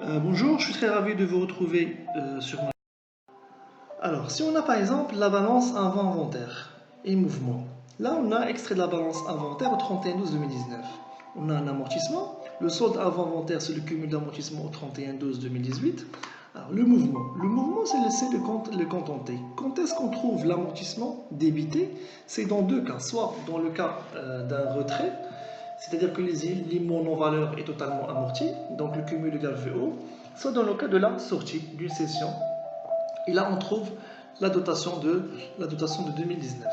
Bonjour, je suis très ravi de vous retrouver sur ma... Alors, si on a par exemple la balance avant-inventaire et mouvement, là on a extrait de la balance inventaire au 31/12/2019. On a un amortissement, le solde avant-inventaire c'est le cumul d'amortissement au 31/12/2018. Alors le mouvement c'est le compte en T. Quand est-ce qu'on trouve l'amortissement débité? C'est dans deux cas, soit dans le cas d'un retrait, c'est-à-dire que l'IMO non-valeur est totalement amorti, donc le cumul égale VO, soit dans le cas de la sortie d'une session. Et là, on trouve la dotation de 2019.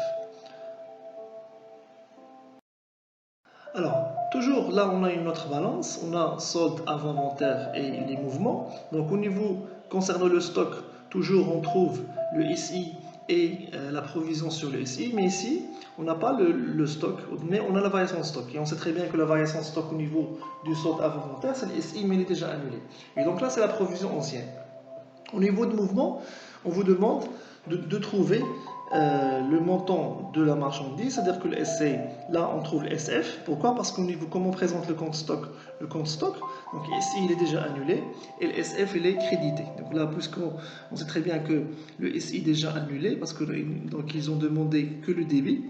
Alors, toujours là, on a une autre balance. On a solde avant-inventaire et les mouvements. Donc, au niveau concernant le stock, toujours on trouve le SI et la provision sur le SI. Mais ici, on n'a pas le stock, mais on a la variation de stock. Et on sait très bien que la variation de stock au niveau du solde avant-inventaire, c'est le SI, mais il est déjà annulé. Et donc là, c'est la provision ancienne. Au niveau de mouvement, on vous demande de trouver le montant de la marchandise, c'est-à-dire que le SC, là on trouve le SF. Pourquoi? Parce qu'au niveau, comment on présente le compte stock, donc ici il est déjà annulé et le SF il est crédité. Donc là, puisqu'on sait très bien que le SI est déjà annulé, parce que donc ils ont demandé que le débit,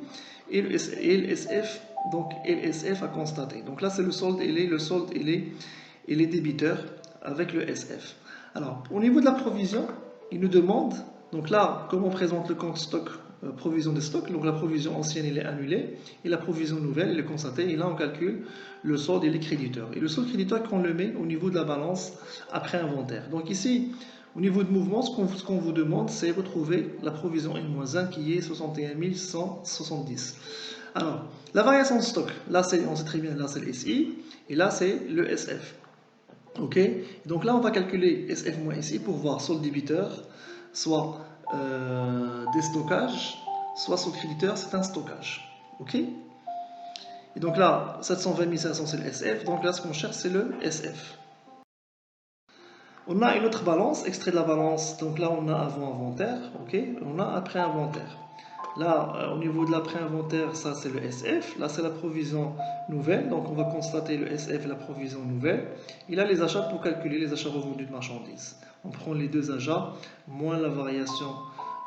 et le SF, donc LSF a constaté. Donc là c'est le solde il est débiteur avec le SF. Alors, au niveau de la provision, il nous demande, donc là, comment on présente le compte stock, provision de stock, donc la provision ancienne, elle est annulée, et la provision nouvelle, elle est constatée, et là, on calcule le solde et les créditeurs. Et le solde créditeur, qu'on le met au niveau de la balance après inventaire. Donc ici, au niveau de mouvement, ce qu'on vous demande, c'est retrouver la provision N-1 qui est 61 170. Alors, la variation de stock, là, on sait très bien, là, c'est le SI, et là, c'est le SF. Ok, donc là on va calculer SF moins SI pour voir solde débiteur, soit des stockages, soit solde créditeur, c'est un stockage. Ok, et donc là 720 500 c'est le SF, donc là ce qu'on cherche c'est le SF. On a une autre balance, extrait de la balance, donc là on a avant inventaire, ok, on a après inventaire. Là, au niveau de l'après-inventaire, ça c'est le SF. Là, c'est la provision nouvelle. Donc, on va constater le SF et la provision nouvelle. Et là, les achats pour calculer les achats revendus de marchandises. On prend les deux achats, moins la variation,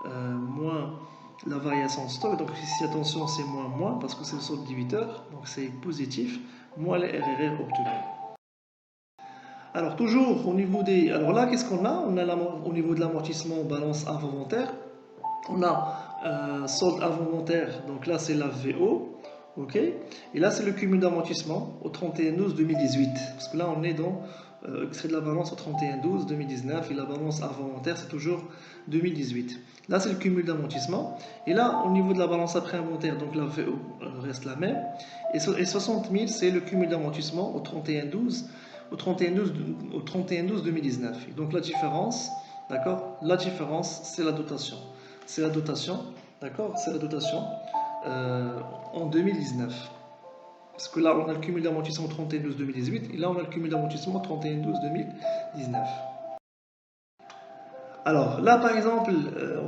de stock. Donc, ici, attention, c'est moins, parce que c'est le solde débiteur. Donc, c'est positif, moins les RRR obtenus. Alors, toujours au niveau des. Alors là, qu'est-ce qu'on a? On a au niveau de l'amortissement, balance avant-inventaire. On a solde avant-inventaire, donc là c'est la VO, ok, et là c'est le cumul d'amortissement au 31/12/2018, parce que là on est dans extrait de la balance au 31/12/2019 et la balance avant-inventaire c'est toujours 2018. Là c'est le cumul d'amortissement, et là au niveau de la balance après-inventaire, donc la VO reste la même, et 60 000 c'est le cumul d'amortissement au 31/12 au 31/12/2019. Et donc la différence, d'accord, la différence c'est la dotation. C'est la dotation, d'accord? C'est la dotation en 2019. Parce que là, on a le cumul d'amortissement 31/12/2018 et là, on a le cumul d'amortissement 31/12/2019. Alors, là, par exemple,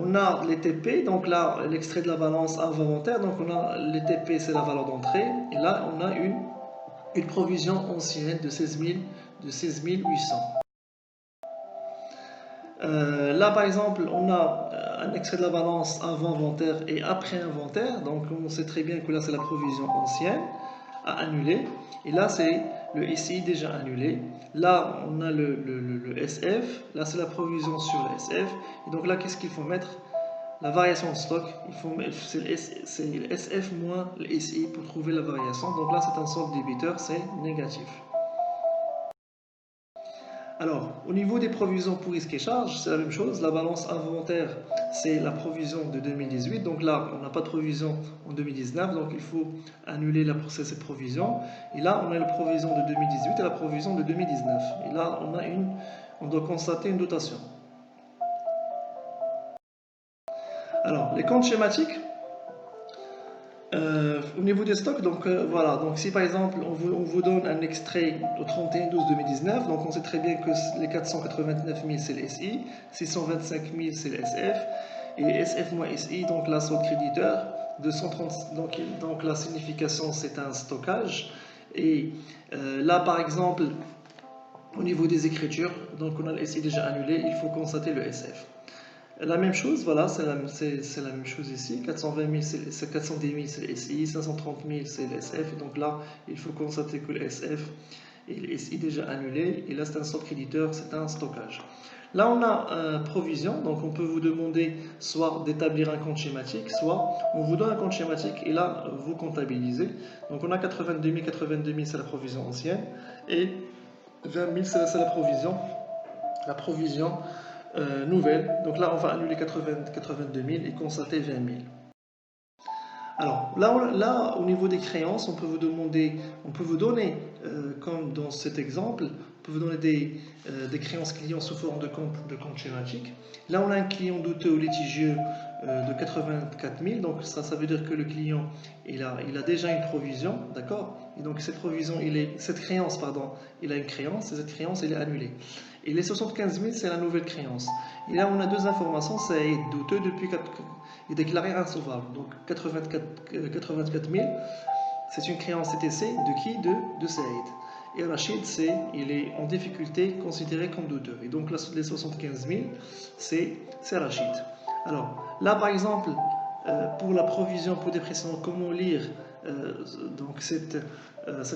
on a les TP, donc là, l'extrait de la balance avant-inventaire, donc on a les TP, c'est la valeur d'entrée, et là, on a une provision ancienne de 16 800. Là, par exemple, on a un extrait de la balance avant inventaire et après inventaire. Donc, on sait très bien que là, c'est la provision ancienne à annuler. Et là, c'est le SI déjà annulé. Là, on a le SF. Là, c'est la provision sur le SF. Et donc là, qu'est-ce qu'il faut mettre? La variation de stock. C'est le SF moins le SI pour trouver la variation. Donc là, c'est un solde débiteur, c'est négatif. Alors, au niveau des provisions pour risques et charges, c'est la même chose. La balance inventaire, c'est la provision de 2018. Donc là, on n'a pas de provision en 2019, donc il faut annuler cette provision. Et là, on a la provision de 2018 et la provision de 2019. Et là, on doit constater une dotation. Alors, les comptes schématiques, au niveau des stocks, donc voilà, donc si par exemple on vous donne un extrait au 31/12/2019, donc on sait très bien que les 489 000 c'est le SI, 625 000 c'est le SF, et SF moins SI, donc la solde créditeur, 230, donc la signification c'est un stockage, et là par exemple Au niveau des écritures, donc on a le SI déjà annulé, il faut constater le SF. La même chose, voilà, c'est la même chose ici. 420 000, c'est 410 000, c'est le SI, 530 000, c'est le SF. Donc là, il faut constater que le SF et le SI déjà annulé. Et là, c'est un stock créditeur, c'est un stockage. Là, on a provision, donc on peut vous demander soit d'établir un compte schématique, soit on vous donne un compte schématique et là, vous comptabilisez. Donc on a 82 000, c'est la provision ancienne et 20 000, c'est la provision nouvelle. Donc là, on va annuler 82 000 et constater 20 000. Alors là, au niveau des créances, on peut vous donner, comme dans cet exemple, on peut vous donner des créances clients sous forme de compte schématique. Là, on a un client douteux ou litigieux de 84 000, donc ça veut dire que le client il a déjà une provision, d'accord? Et donc cette créance, pardon, il a une créance, et cette créance, elle est annulée. Et les 75 000, c'est la nouvelle créance. Et là, on a deux informations, c'est douteux depuis est déclaré insolvable. Donc 84 000, c'est une créance CTC de qui? De Saïd. Et Rachid, il est en difficulté, considéré comme douteux. Et donc les 75 000, c'est Rachid. Alors là, par exemple, pour la provision pour dépression, comment lire donc cette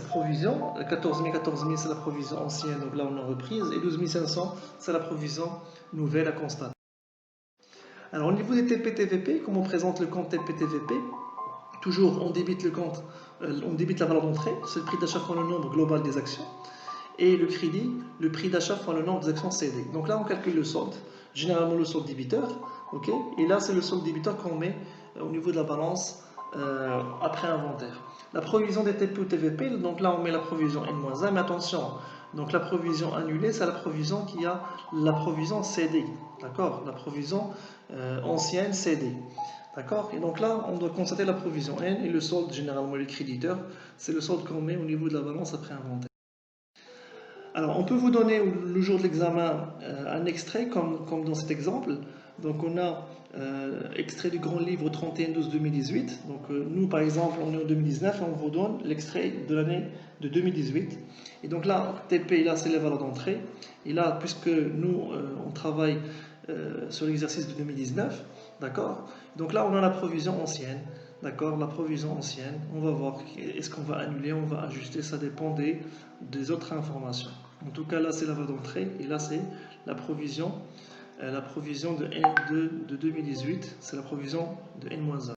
provision? 14 000, c'est la provision ancienne, donc là on a reprise, et 12 500, c'est la provision nouvelle à constater. Alors au niveau des TP-TVP, comment on présente le compte TP-TVP? Toujours on débite le compte, on débite la valeur d'entrée, c'est le prix d'achat fois le nombre global des actions. Et le crédit, le prix d'achat fois le nombre des actions cédées. Donc là on calcule le solde, généralement le solde débiteur, ok? Et là c'est le solde débiteur qu'on met au niveau de la balance après inventaire. La provision des TP ou TVP, donc là on met la provision N-1, mais attention, donc la provision annulée, c'est la provision qui a la provision cédée, d'accord? La provision ancienne cédée. D'accord? Et donc là, on doit constater la provision N et le solde, généralement les créditeurs, c'est le solde qu'on met au niveau de la balance après inventaire. Alors, on peut vous donner le jour de l'examen un extrait, comme dans cet exemple. Donc, on a extrait du grand livre 31/12/2018. Donc, nous, par exemple, on est en 2019 et on vous donne l'extrait de l'année de 2018. Et donc là, TP, là, c'est les valeurs d'entrée. Et là, puisque nous, on travaille sur l'exercice de 2019, d'accord? Donc là, on a la provision ancienne. D'accord, la provision ancienne, on va voir est-ce qu'on va annuler, on va ajuster, ça dépend des autres informations. En tout cas, là, c'est la valeur d'entrée et là, c'est la provision de 2018, c'est la provision de N-1.